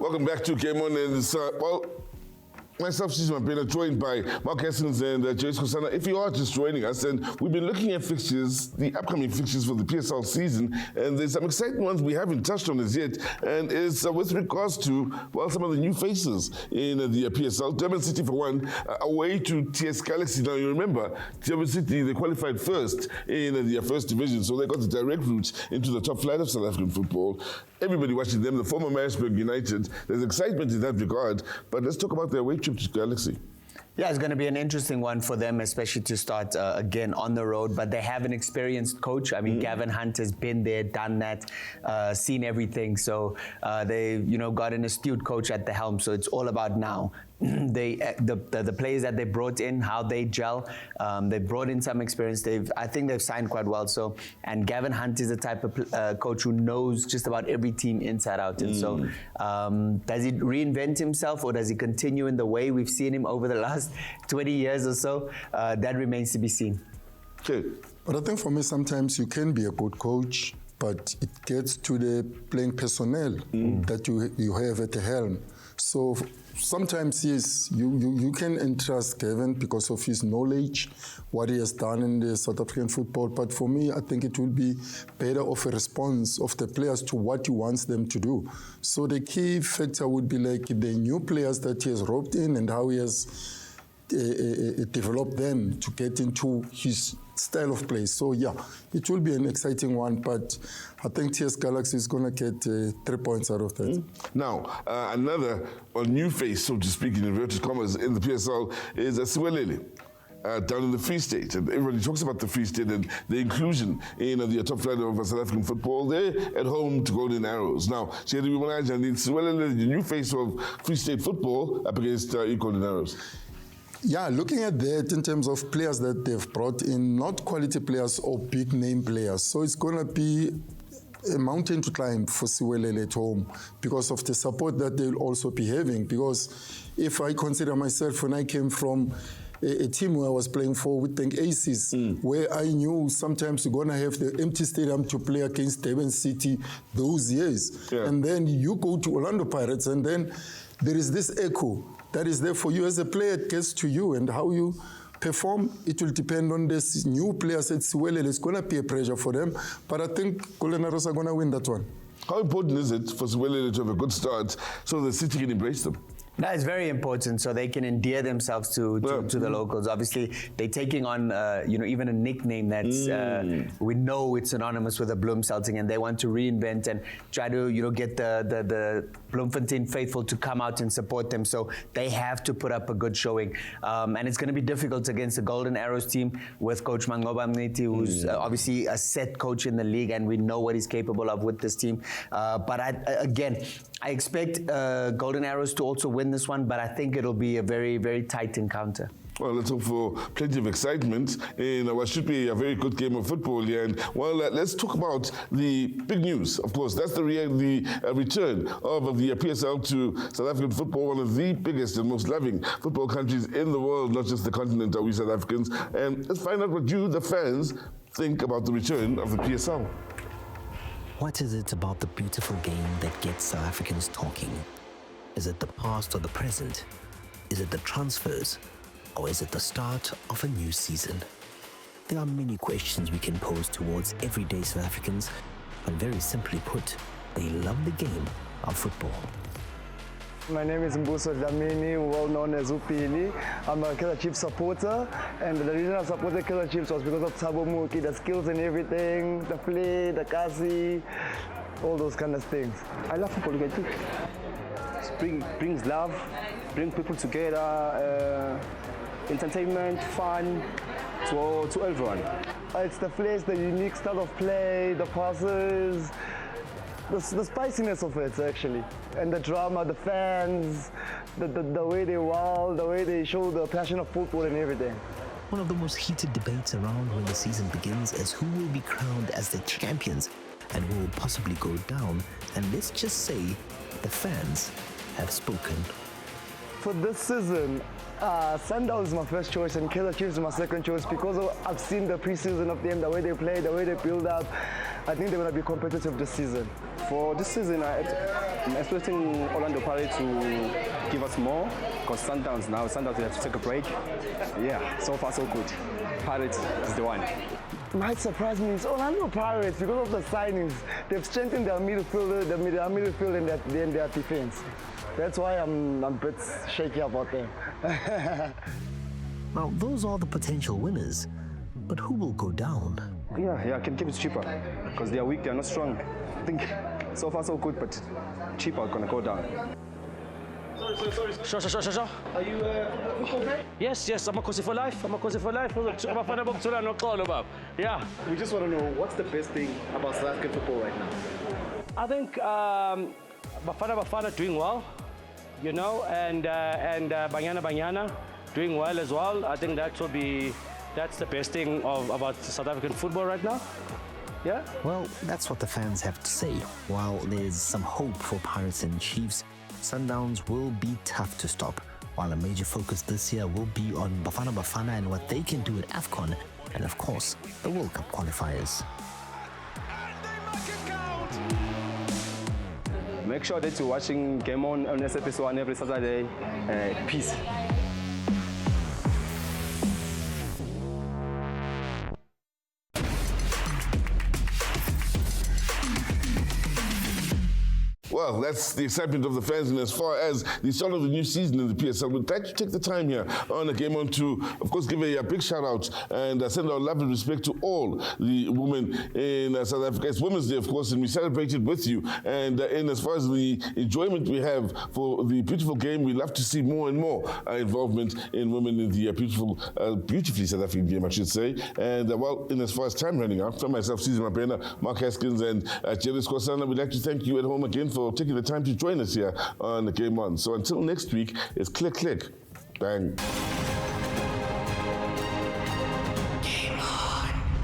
Welcome back to Game On. And myself, Sizwe Mbombela, joined by Haskins and Skhosana. If you are just joining us, and we've been looking at fixtures, the upcoming fixtures for the PSL season, and there's some exciting ones we haven't touched on as yet, and it's with regards to, well, some of the new faces in the PSL. Durban City, for one, away to TS Galaxy. Now, you remember, Durban City, they qualified first in the first division, so they got the direct route into the top flight of South African football. Everybody watching them, the former Manqoba United. There's excitement in that regard, but let's talk about their away trip to Galaxy. Yeah, it's going to be an interesting one for them, especially to start again on the road. But they have an experienced coach. I mean, Gavin Hunt has been there, done that, seen everything. So they, got an astute coach at the helm. So it's all about now. The players that they brought in, how they gel. They brought in some experience. I think they've signed quite well. So, and Gavin Hunt is the type of coach who knows just about every team inside out. And so, does he reinvent himself, or does he continue in the way we've seen him over the last 20 years or so? That remains to be seen. Okay. But I think for me, sometimes you can be a good coach, but it gets to the playing personnel that you have at the helm. So sometimes, yes, you can entrust Gavin because of his knowledge, what he has done in the South African football. But for me, I think it will be better of a response of the players to what he wants them to do. So the key factor would be like the new players that he has roped in and how he has developed them to get into his style of play. So yeah, it will be an exciting one, but I think TS Galaxy is going to get 3 points out of that. Now, another new face, so to speak, in inverted commas, in the PSL is Siwelele. Down in the Free State, and everybody talks about the Free State and the inclusion in the top flight of South African football. They're at home to Golden Arrows. Now, Siwelele, the new face of Free State football, up against Golden Arrows. Yeah, looking at that in terms of players that they've brought in, not quality players or big name players. So it's going to be a mountain to climb for Siwelele at home because of the support that they'll also be having. Because if I consider myself, when I came from a team where I was playing for with the Aces, where I knew sometimes you're going to have the empty stadium to play against Durban City those years. Yeah. And then you go to Orlando Pirates and then there is this echo that is there for you as a player. It gets to you, and how you perform, it will depend on this new players at Siwelele. It's going to be a pressure for them, but I think Golden Arrows are going to win that one. How important is it for Siwelele to have a good start so the city can embrace them? That is very important, so they can endear themselves to the locals. Obviously, they're taking on, even a nickname that's we know it's synonymous with the Bloemfontein, and they want to reinvent and try to, get the Bloemfontein faithful to come out and support them. So they have to put up a good showing, and it's going to be difficult against the Golden Arrows team with Coach Manqoba Mngqithi, who's obviously a set coach in the league, and we know what he's capable of with this team. But I expect Golden Arrows to also win this one, but I think it'll be a very, very tight encounter. Well, let's hope for plenty of excitement in what should be a very good game of football here. And, well, let's talk about the big news. Of course, that's the return of the PSL to South African football, one of the biggest and most loving football countries in the world, not just the continent, are we South Africans. And let's find out what you, the fans, think about the return of the PSL. What is it about the beautiful game that gets South Africans talking? Is it the past or the present? Is it the transfers? Or is it the start of a new season? There are many questions we can pose towards everyday South Africans, but very simply put, they love the game of football. My name is Mbuso Dlamini, well known as Upili. I'm a Kaizer Chiefs supporter, and the reason I supported Kaizer Chiefs was because of Thabo, the skills and everything, the play, the kasi, all those kind of things. I love football. It brings love, brings people together, entertainment, fun to everyone. It's the flair, the unique style of play, the passes, the spiciness of it actually, and the drama, the fans, the way they wow, the way they show the passion of football and everything. One of the most heated debates around when the season begins is who will be crowned as the champions and who will possibly go down. And let's just say the fans have spoken. For this season, Sundowns is my first choice and Kaizer Chiefs is my second choice because I've seen the preseason of them, the way they play, the way they build up. I think they're going to be competitive this season. For this season, I'm expecting Orlando Pirates to give us more, because Sundowns we have to take a break. Yeah, so far so good. Pirates is the one. Might surprise me is Orlando Pirates because of the signings. They've strengthened their midfield, their midfield and their defense. That's why I'm a bit shaky about them. Now, those are the potential winners, but who will go down? Yeah, I can keep it cheaper, because they are weak, they are not strong. I think so far so good, but cheaper gonna go down. Sure. Are you a football fan? Yes, I'm a Kosi for life. Abafana Bes'thende no xolo baba. Yeah. We just want to know, what's the best thing about South African football right now? I think Bafana doing well, you know, and Banyana doing well as well. I think that's the best thing about South African football right now. Yeah. Well, that's what the fans have to say. While there's some hope for Pirates and Chiefs, Sundowns will be tough to stop, while a major focus this year will be on Bafana and what they can do at AFCON, and of course, the World Cup qualifiers. Make sure that you're watching Game On SFS1 every Saturday. Peace. Well, that's the excitement of the fans, and as far as the start of the new season in the PSL, we'd like to take the time here on the Game On to, of course, give a big shout out and send our love and respect to all the women in South Africa. It's Women's Day, of course, and we celebrated with you. And as far as the enjoyment we have for the beautiful game, we love to see more and more involvement in women in the beautifully South African game, I should say. And well, in as far as time running out, from myself, Sizwe, Mark Haskins, and Skhosana, we'd like to thank you at home again for taking the time to join us here on the Game On. So until next week, it's click, bang.